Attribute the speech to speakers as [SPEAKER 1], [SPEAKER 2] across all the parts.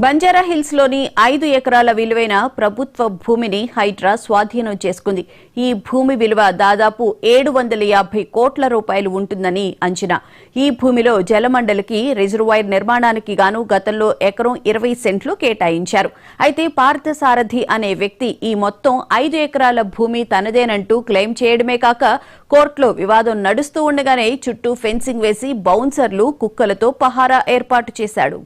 [SPEAKER 1] బంజారాహిల్స్ లోని 5 ఎకరాల విలువైన ప్రభుత్వ భూమిని హైడ్రా స్వాధీనం చేసుకుంది. ఈ భూమి విలువ దాదాపు 750 కోట్ల రూపాయలు ఉంటుందని అంచనా. ఈ భూమిలో జలమండలికి రిజర్వాయర్ నిర్మాణానికి గాను గతంలో ఎకరం 20 సెంట్లు కేటాయించారు. అయితే పార్థసారథి అనే వ్యక్తి ఈ మొత్తం 5 ఎకరాల భూమి తనదేనంటూ క్లెయిమ్ చేయడమే కాక కోర్టులో వివాదం నడుస్తూ ఉండగానే చుట్టూ ఫెన్సింగ్ వేసి బౌన్సర్లు కుక్కలతో పహారా ఏర్పాటు చేశాడు.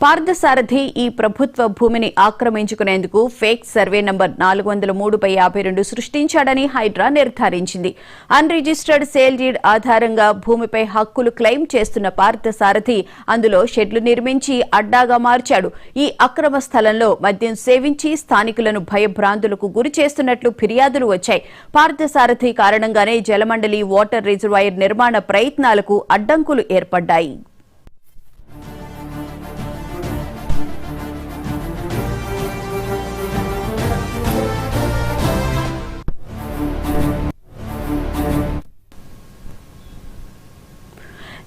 [SPEAKER 1] పార్థసారథి ఈ ప్రభుత్వ భూమిని ఆక్రమించుకునేందుకు ఫేక్ సర్వే నంబర్ 403/52 సృష్టించాడని హైడ్రా నిర్ధారించింది. అన్ రిజిస్టర్డ్ సేల్ డీడ్ ఆధారంగా భూమిపై హక్కులు క్లెయిమ్ చేస్తున్న పార్థసారథి అందులో షెడ్లు నిర్మించి అడ్డాగా మార్చాడు. ఈ అక్రమ స్థలంలో మద్యం సేవించి స్థానికులను భయభ్రాంతులకు గురి చేస్తున్నట్లు ఫిర్యాదులు వచ్చాయి. పార్థసారథి కారణంగానే జలమండలి వాటర్ రిజర్వాయర్ నిర్మాణ ప్రయత్నాలకు అడ్డంకులు ఏర్పడ్డాయి.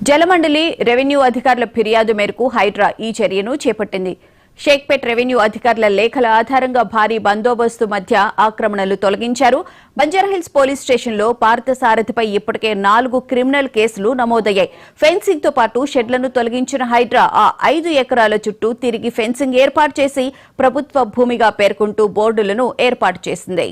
[SPEAKER 1] జలమండలి రెవెన్యూ అధికారుల ఫిర్యాదు మేరకు హైడ్రా ఈ చర్యను చేపట్టింది. షేక్పేట్ రెవెన్యూ అధికారుల లేఖల ఆధారంగా భారీ బందోబస్తు మధ్య ఆక్రమణలు తొలగించారు. బంజారాహిల్స్ పోలీస్ స్టేషన్లో పార్థసారథిపై ఇప్పటికే 4 క్రిమినల్ కేసులు నమోదయ్యాయి. ఫెన్సింగ్ తో పాటు షెడ్లను తొలగించిన హైడ్రా ఆ 5 ఎకరాల చుట్టూ తిరిగి ఫెన్సింగ్ ఏర్పాటు చేసి ప్రభుత్వ భూమిగా పేర్కొంటూ బోర్డులను ఏర్పాటు చేసింది.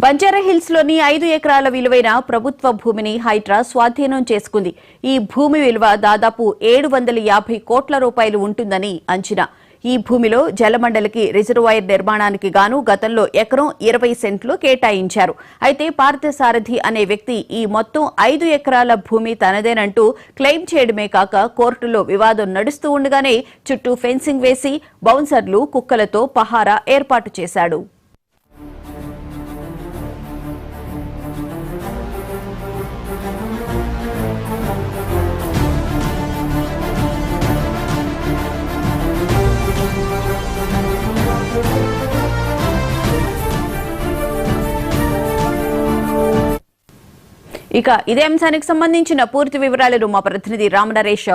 [SPEAKER 1] బంజారాహిల్స్ లోని 5 ఎకరాల విలువైన ప్రభుత్వ భూమిని హైడ్రా స్వాధీనం చేసుకుంది. ఈ భూమి విలువ దాదాపు 750 కోట్ల రూపాయలు ఉంటుందని అంచనా. ఈ భూమిలో జలమండలికి రిజర్వాయర్ నిర్మాణానికి గాను గతంలో ఎకరం 20 సెంట్లు కేటాయించారు. అయితే పార్థసారథి అనే వ్యక్తి ఈ మొత్తం 5 ఎకరాల భూమి తనదేనంటూ క్లెయిమ్ చేయడమే కాక కోర్టులో వివాదం నడుస్తూ ఉండగానే చుట్టూ ఫెన్సింగ్ వేసి బౌన్సర్లు కుక్కలతో పహారా ఏర్పాటు చేశాడు. ఇక ఇదే అంశానికి సంబంధించిన పూర్తి వివరాలను మా ప్రతినిధి రామ్ నరేష్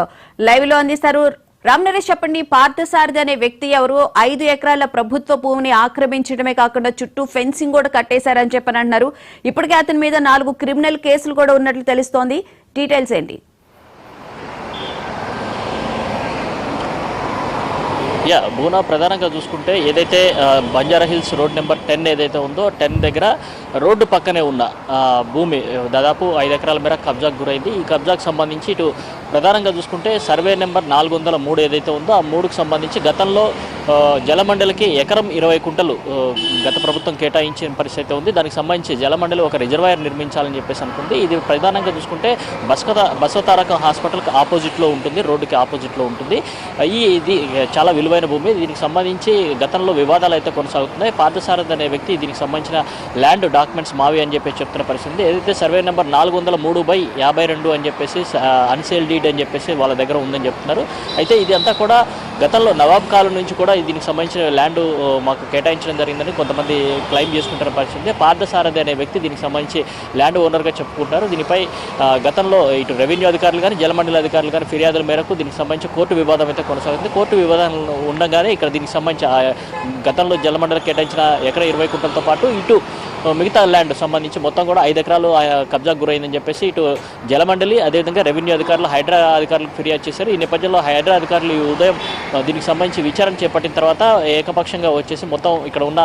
[SPEAKER 1] లైవ్ లో అందిస్తారు. రామ్ నరేష్, చెప్పండి, పార్థసారథి అనే వ్యక్తి ఎవరు 5 ఎకరాల ప్రభుత్వ భూమిని ఆక్రమించడమే కాకుండా చుట్టూ ఫెన్సింగ్ కూడా కట్టేశారని చెప్పని అంటున్నారు. ఇప్పటికే అతని మీద 4 క్రిమినల్ కేసులు కూడా ఉన్నట్లు తెలుస్తోంది. డీటెయిల్స్ ఏంటి?
[SPEAKER 2] భూనా ప్రధానంగా చూసుకుంటే ఏదైతే బంజారాహిల్స్ రోడ్ నెంబర్ 10 ఏదైతే ఉందో 10 దగ్గర రోడ్డు పక్కనే ఉన్న భూమి దాదాపు 5 ఎకరాల మేర కబ్జాకు గురైంది. ఈ కబ్జాకు సంబంధించి ఇటు ప్రధానంగా చూసుకుంటే సర్వే నెంబర్ 403 ఏదైతే ఉందో ఆ 3కు సంబంధించి గతంలో జలమండలికి ఎకరం 20 కుంటలు గత ప్రభుత్వం కేటాయించిన పరిస్థితి ఉంది. దానికి సంబంధించి జలమండలి ఒక రిజర్వాయర్ నిర్మించాలని చెప్పేసి అనుకుంది. ఇది ప్రధానంగా చూసుకుంటే బసవతారకం హాస్పిటల్కి ఆపోజిట్లో ఉంటుంది, రోడ్డుకి ఆపోజిట్లో ఉంటుంది. ఇది చాలా విలువ విలువైన భూమి. దీనికి సంబంధించి గతంలో వివాదాలు అయితే కొనసాగుతున్నాయి. పార్థసారథి అనే వ్యక్తి దీనికి సంబంధించిన ల్యాండ్ డాక్యుమెంట్స్ మావి అని చెప్పేసి చెప్తున్న పరిస్థితి. ఏదైతే సర్వే నెంబర్ 403/52 అని చెప్పేసి అన్సేల్ డీడ్ అని చెప్పేసి వాళ్ళ దగ్గర ఉందని చెప్తున్నారు. అయితే ఇది అంతా కూడా గతంలో నవాబ్ కాలం నుంచి కూడా దీనికి సంబంధించిన ల్యాండ్ మాకు కేటాయించడం జరిగిందని కొంతమంది క్లెయిమ్ చేసుకుంటున్న పరిస్థితి. పార్థసారథి అనే వ్యక్తి దీనికి సంబంధించి ల్యాండ్ ఓనర్గా చెప్పుకుంటారు. దీనిపై గతంలో ఇటు రెవెన్యూ అధికారులు కానీ జలమండలి అధికారులు కానీ ఫిర్యాదుల మేరకు దీనికి సంబంధించి కోర్టు వివాదం అయితే కొనసాగుతుంది. కోర్టు వివాదం ఉండగానే ఇక్కడ దీనికి సంబంధించి గతంలో జలమండలి కేటాయించిన ఎకరా 20 కుంటలతో పాటు ఇటు మిగతా ల్యాండ్ సంబంధించి మొత్తం కూడా 5 ఎకరాలు కబ్జాకు గురైందని చెప్పేసి ఇటు జలమండలి అదేవిధంగా రెవెన్యూ అధికారులు హైడ్రా అధికారులకు ఫిర్యాదు చేశారు. ఈ నేపథ్యంలో హైడ్రా అధికారులు ఈ ఉదయం దీనికి సంబంధించి విచారణ చేపట్టిన తర్వాత ఏకపక్షంగా వచ్చేసి మొత్తం ఇక్కడ ఉన్న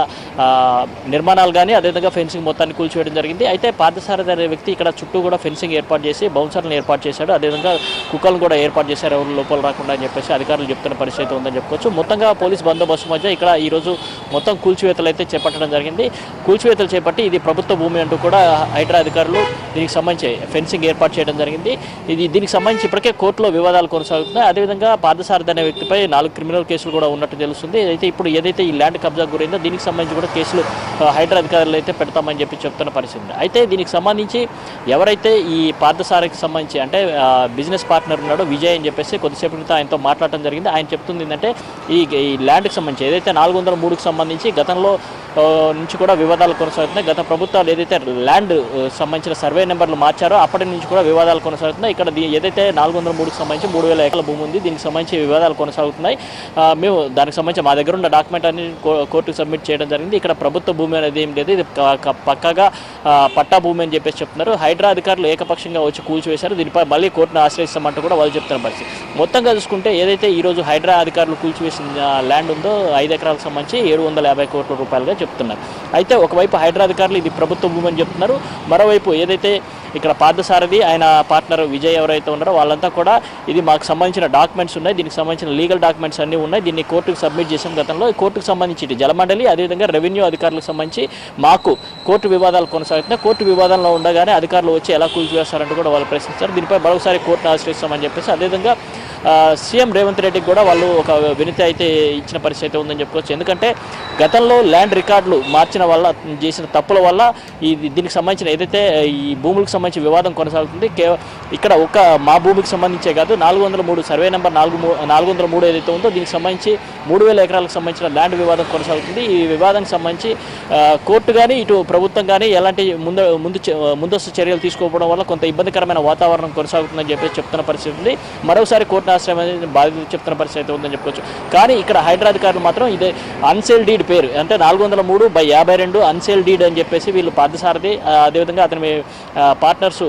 [SPEAKER 2] నిర్మాణాలు కానీ అదేవిధంగా ఫెన్సింగ్ మొత్తాన్ని కూల్చివేయడం జరిగింది. అయితే పార్థసారథి అనే వ్యక్తి ఇక్కడ చుట్టూ కూడా ఫెన్సింగ్ ఏర్పాటు చేసి బౌన్సర్లను ఏర్పాటు చేశాడు. అదేవిధంగా కుక్కలను కూడా ఏర్పాటు చేశారు ఎవరు లోపల రాకుండా అని చెప్పేసి అధికారులు చెప్తున్న పరిస్థితి ఉందని చెప్పుకోవచ్చు. మొత్తంగా పోలీస్ బందోబస్తు మధ్య ఇక్కడ ఈరోజు మొత్తం కూల్చివేతలు అయితే చేపట్టడం జరిగింది. కూల్చివేతలు చేపట్టి ఇది ప్రభుత్వ భూమి అంటూ కూడా హైడ్రా అధికారులు దీనికి సంబంధించి ఫెన్సింగ్ ఏర్పాటు చేయడం జరిగింది. దీనికి సంబంధించి ఇప్పటికే కోర్టులో వివాదాలు కొనసాగుతున్నాయి. అదేవిధంగా పార్థసారథి అనే వ్యక్తిపై 4 క్రిమినల్ కేసులు కూడా ఉన్నట్టు తెలుస్తుంది. అయితే ఇప్పుడు ఏదైతే ఈ ల్యాండ్ కబ్జా గురైందో దీనికి సంబంధించి కూడా కేసులు హైడ్రా అధికారులు అయితే పెడతామని చెప్పి చెప్తున్న పరిస్థితి. అయితే దీనికి సంబంధించి ఎవరైతే ఈ పార్థసారథికి సంబంధించి అంటే బిజినెస్ పార్ట్నర్ ఉన్నాడో విజయ్ అని చెప్పేసి కొద్దిసేపు క్రితం ఆయనతో మాట్లాడటం జరిగింది. ఆయన చెప్తుంది ఏంటంటే ఈ ల్యాండ్కి సంబంధించి ఏదైతే 403కి సంబంధించి గతంలో నుంచి కూడా వివాదాలు కొనసాగుతున్నాయి. గత ప్రభుత్వాలు ఏదైతే ల్యాండ్ సంబంధించిన సర్వే నెంబర్లు మార్చారో అప్పటి నుంచి కూడా వివాదాలు కొనసాగుతున్నాయి. ఇక్కడ ఏదైతే 403కి సంబంధించి 3000 ఎకరాల భూమి ఉంది. దీనికి సంబంధించి వివాదాలు కొనసాగుతున్నాయి. మేము దానికి సంబంధించి మా దగ్గర ఉన్న డాక్యుమెంట్ అన్ని కోర్టుకు సబ్మిట్ చేయడం జరిగింది. ఇక్కడ ప్రభుత్వ భూమి అనేది ఏం లేదు, ఇది పక్కాగా పట్టా భూమి అని చెప్పేసి చెప్తున్నారు. హైడ్రా అధికారులు ఏకపక్షంగా వచ్చి కూల్చివేశారు. దీనిపై మళ్ళీ కోర్టును ఆశ్రయిస్తామంటూ కూడా వాళ్ళు చెప్తున్న పరిస్థితి. మొత్తంగా చూసుకుంటే ఏదైతే ఈరోజు హైడ్రా అధికారులు కూల్చివేసిన ల్యాండ్ ఉందో 5 ఎకరాలకు సంబంధించి 750 కోట్ల రూపాయలుగా చెప్తున్నారు. అయితే ఒకవైపు హైడ్రా అధికారులు ఇది ప్రభుత్వ భూమి అని చెప్తున్నారు. మరోవైపు ఏదైతే ఇక్కడ పార్థసారథి ఆయన పార్ట్నర్ విజయ్ ఎవరైతే ఉన్నారో వాళ్ళంతా కూడా ఇది మాకు సంబంధించిన డాక్యుమెంట్స్ ఉన్నాయి, దీనికి సంబంధించిన లీగల్ డాక్యుమెంట్స్ అన్నీ ఉన్నాయి, దీన్ని కోర్టుకు సబ్మిట్ చేసాం గతంలో. ఈ కోర్టుకు సంబంధించి జలమండలి అదేవిధంగా రెవెన్యూ అధికారులకు సంబంధించి మాకు కోర్టు వివాదాలు కొనసాగుతున్నాయి. కోర్టు వివాదంలో ఉండగానే అధికారులు వచ్చి ఎలా కూల్చివేస్తారంటూ కూడా వాళ్ళు ప్రశ్నిస్తారు. దీనిపై మరోసారి కోర్టును ఆశ్రయిస్తామని చెప్పేసి అదేవిధంగా సీఎం రేవంత్ రెడ్డికి కూడా వాళ్ళు ఒక వినతి అయితే ఇచ్చిన పరిస్థితి ఉందని చెప్పుకోవచ్చు. ఎందుకంటే గతంలో ల్యాండ్ రికార్డులు మార్చిన వల్ల చేసిన తప్పుల వల్ల దీనికి సంబంధించిన ఏదైతే ఈ భూములకు సంబంధించి వివాదం కొనసాగుతుంది. ఇక్కడ ఒక మా భూమికి సంబంధించే కాదు 403 సర్వే నెంబర్ 403 ఏదైతే ఉందో దీనికి సంబంధించి 3000 ఎకరాలకు సంబంధించిన ల్యాండ్ వివాదం కొనసాగుతుంది. ఈ వివాదానికి సంబంధించి కోర్టు కానీ ఇటు ప్రభుత్వం కానీ ఎలాంటి ముందస్తు చర్యలు తీసుకోకపోవడం వల్ల కొంత ఇబ్బందికరమైన వాతావరణం కొనసాగుతుందని చెప్పేసి చెప్తున్న పరిస్థితి ఉంది. మరోసారి కోర్టు ఆశ్రయం అనేది బాధితులు చెప్తున్న పరిస్థితి ఉందని చెప్పుకోవచ్చు. కానీ ఇక్కడ హైడ్రా అధికారులు మాత్రం ఇదే అన్సేల్ డీడ్ పేరు అంటే 403/52 అన్సేల్ డీడ్ అని చెప్పేసి వీళ్ళు పార్థసారథి అదేవిధంగా అతని పార్ట్నర్స్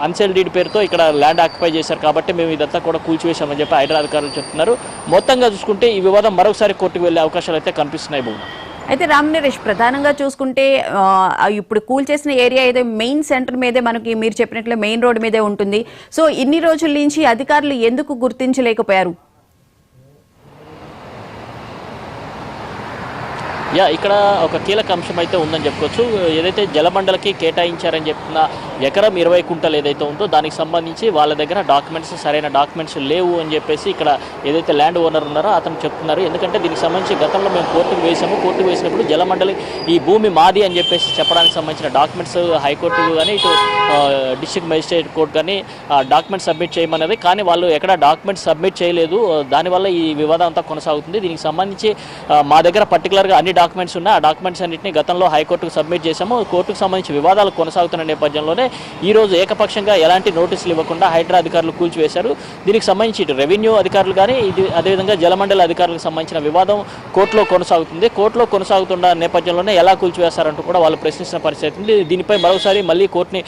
[SPEAKER 2] అన్సేల్ డీడ్ పేరుతో ఇక్కడ ల్యాండ్ ఆక్యుపై చేశారు కాబట్టి మేము ఇదంతా కూడా కూల్చివేశామని చెప్పి హైడ్రా అధికారులు చెప్తున్నారు. మొత్తంగా చూసుకుంటే ఈ వివాదం మరోసారి కోర్టుకు వెళ్ళే అవకాశాలు అయితే కనిపిస్తున్నాయి. భూమి
[SPEAKER 1] అయితే రామ్ నరేష్ ప్రధానంగా చూసుకుంటే ఇప్పుడు కూల్ చేసిన ఏరియా ఏదో మెయిన్ సెంటర్ మీదే మనకి మీరు చెప్పినట్లు మెయిన్ రోడ్ మీదే ఉంటుంది. సో ఇన్ని రోజుల నుంచి అధికారులు ఎందుకు గుర్తించలేకపోయారు?
[SPEAKER 2] ఇక్కడ ఒక కీలక అంశం అయితే ఉందని చెప్పుకోవచ్చు. ఏదైతే జలమండలికి కేటాయించారని చెప్తున్న ఎకరం 20 కుంటలు ఏదైతే ఉందో దానికి సంబంధించి వాళ్ళ దగ్గర సరైన డాక్యుమెంట్స్ లేవు అని చెప్పేసి ఇక్కడ ఏదైతే ల్యాండ్ ఓనర్ ఉన్నారో అతను చెప్తున్నారు. ఎందుకంటే దీనికి సంబంధించి గతంలో మేము కోర్టుకు వేసినప్పుడు జలమండలి ఈ భూమి మాది అని చెప్పేసి చెప్పడానికి సంబంధించిన డాక్యుమెంట్స్ హైకోర్టు కానీ ఇటు డిస్ట్రిక్ట్ మెజిస్ట్రేట్ కోర్టు కానీ డాక్యుమెంట్స్ సబ్మిట్ చేయమన్నది. కానీ వాళ్ళు ఎక్కడ డాక్యుమెంట్స్ సబ్మిట్ చేయలేదు. దానివల్ల ఈ వివాదం అంతా కొనసాగుతుంది. దీనికి సంబంధించి మా దగ్గర పర్టికులర్గా అన్ని డాక్యుమెంట్స్ ఉన్నాయి. ఆ డాక్యుమెంట్స్ అన్నింటినీ గతంలో హైకోర్టుకు సబ్మిట్ చేశాము. కోర్టుకు సంబంధించి వివాదాలు కొనసాగుతున్న నేపథ్యంలోనే ఈరోజు ఏకపక్షంగా ఎలాంటి నోటీసులు ఇవ్వకుండా హైడ్రా అధికారులు కూల్చివేశారు. దీనికి సంబంధించి ఇటు రెవెన్యూ అధికారులు కానీ అదేవిధంగా జలమండలి అధికారులకు సంబంధించిన వివాదం కోర్టులో కొనసాగుతుంది. కోర్టులో కొనసాగుతున్న నేపథ్యంలోనే ఎలా కూల్చివేస్తారంటూ కూడా వాళ్ళు ప్రశ్నించిన పరిస్థితి ఉంది. దీనిపై మరోసారి మళ్ళీ కోర్టుని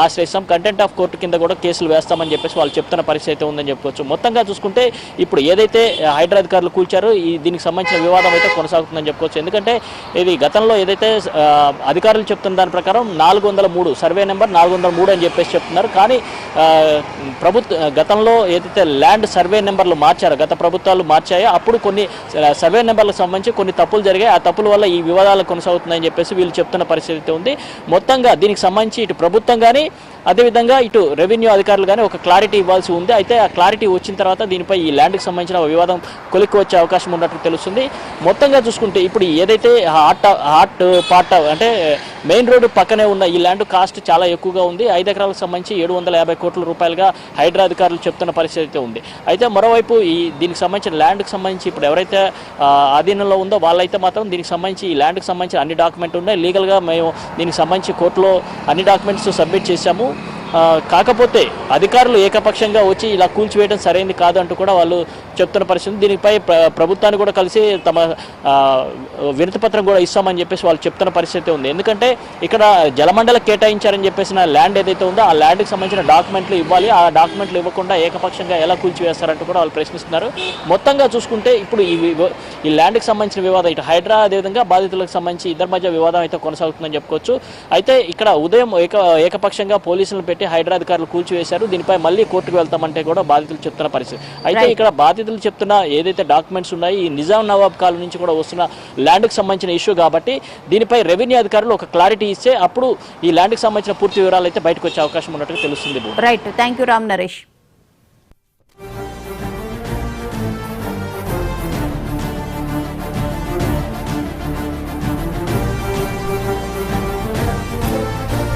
[SPEAKER 2] ఆశ్రయిస్తాం, కంటెంట్ ఆఫ్ కోర్టు కింద కూడా కేసులు వేస్తామని చెప్పేసి వాళ్ళు చెప్తున్న పరిస్థితి ఉందని చెప్పుకోవచ్చు. మొత్తంగా చూసుకుంటే ఇప్పుడు ఏదైతే హైడ్రా అధికారులు కూల్చారో దీనికి సంబంధించిన వివాదం అయితే కొనసాగుతుందని చెప్పుకోవచ్చు. ఎందుకంటే ఇది గతంలో ఏదైతే అధికారులు చెప్తున్న దాని ప్రకారం 403 సర్వే నెంబర్ 403 అని చెప్పేసి చెప్తున్నారు. కానీ గతంలో ఏదైతే ల్యాండ్ సర్వే నెంబర్లు మార్చారో గత ప్రభుత్వాలు మార్చాయో అప్పుడు కొన్ని సర్వే నెంబర్లకు సంబంధించి కొన్ని తప్పులు జరిగాయి. ఆ తప్పుల వల్ల ఈ వివాదాలు కొనసాగుతున్నాయని చెప్పేసి వీళ్ళు చెప్తున్న పరిస్థితి ఉంది. మొత్తంగా దీనికి సంబంధించి ఇటు ప్రభుత్వం కానీ అదేవిధంగా ఇటు రెవెన్యూ అధికారులు కానీ ఒక క్లారిటీ ఇవ్వాల్సి ఉంది. అయితే ఆ క్లారిటీ వచ్చిన తర్వాత దీనిపై ఈ ల్యాండ్కి సంబంధించిన వివాదం కొలిక్కి వచ్చే అవకాశం ఉన్నట్టు తెలుస్తుంది. మొత్తంగా చూసుకుంటే ఇప్పుడు ఏదైతే హాట్ పార్ట్ అంటే మెయిన్ రోడ్డు పక్కనే ఉన్న ఈ ల్యాండ్ కాస్ట్ చాలా ఎక్కువగా ఉంది. 5 ఎకరాలకు సంబంధించి 750 కోట్ల రూపాయలుగా హైడ్రా అధికారులు చెప్తున్న పరిస్థితి అయితే ఉంది. అయితే మరోవైపు దీనికి సంబంధించిన ల్యాండ్కి సంబంధించి ఇప్పుడు ఎవరైతే ఆధీనంలో ఉందో వాళ్ళైతే మాత్రం దీనికి సంబంధించి ఈ ల్యాండ్కి సంబంధించి అన్ని డాక్యుమెంట్ ఉన్నాయి. లీగల్గా మేము దీనికి సంబంధించి కోర్టులో అన్ని డాక్యుమెంట్స్ సబ్మిట్ చేశాము. కాకపోతే అధికారులు ఏకపక్షంగా వచ్చి ఇలా కూల్చివేయడం సరైనది కాదు అంటూ కూడా వాళ్ళు చెప్తున్న పరిస్థితి. దీనిపై ప్రభుత్వాన్ని కూడా కలిసి తమ వినతిపత్రం కూడా ఇస్తామని చెప్పేసి వాళ్ళు చెప్తున్న పరిస్థితి ఉంది. ఎందుకంటే ఇక్కడ జలమండలి కేటాయించారని చెప్పేసిన ల్యాండ్ ఏదైతే ఉందో ఆ ల్యాండ్కి సంబంధించిన డాక్యుమెంట్లు ఇవ్వాలి. ఆ డాక్యుమెంట్లు ఇవ్వకుండా ఏకపక్షంగా ఎలా కూల్చివేస్తారంటూ కూడా వాళ్ళు ప్రశ్నిస్తున్నారు. మొత్తంగా చూసుకుంటే ఇప్పుడు ఈ ల్యాండ్కి సంబంధించిన వివాదం ఇటు హైడ్రా అదేవిధంగా బాధితులకు సంబంధించి ఇద్దరి మధ్య వివాదం అయితే కొనసాగుతుందని చెప్పుకోవచ్చు. అయితే ఇక్కడ ఉదయం ఏకపక్షంగా పోలీసులను పెట్టి హైడ్రా అధికారులు కూల్చివేశారు. దీనిపై మళ్ళీ కోర్టుకు వెళ్తామంటే కూడా బాధితులు చెప్తున్న పరిస్థితి. అయితే ఇక్కడ బాధితులు చెప్తున్న ఏదైతే డాక్యుమెంట్స్ ఉన్నాయి ఈ నిజాం నవాబ్ కాలం నుంచి కూడా వస్తున్న ల్యాండ్కి సంబంధించిన ఇష్యూ కాబట్టి దీనిపై రెవెన్యూ అధికారులు ఒక క్లారిటీ ఇస్తే అప్పుడు ఈ ల్యాండ్కి సంబంధించిన పూర్తి వివరాలు అయితే బయటకు వచ్చే అవకాశం ఉన్నట్టు తెలుస్తుంది.
[SPEAKER 1] Right, thank you Ram Naresh.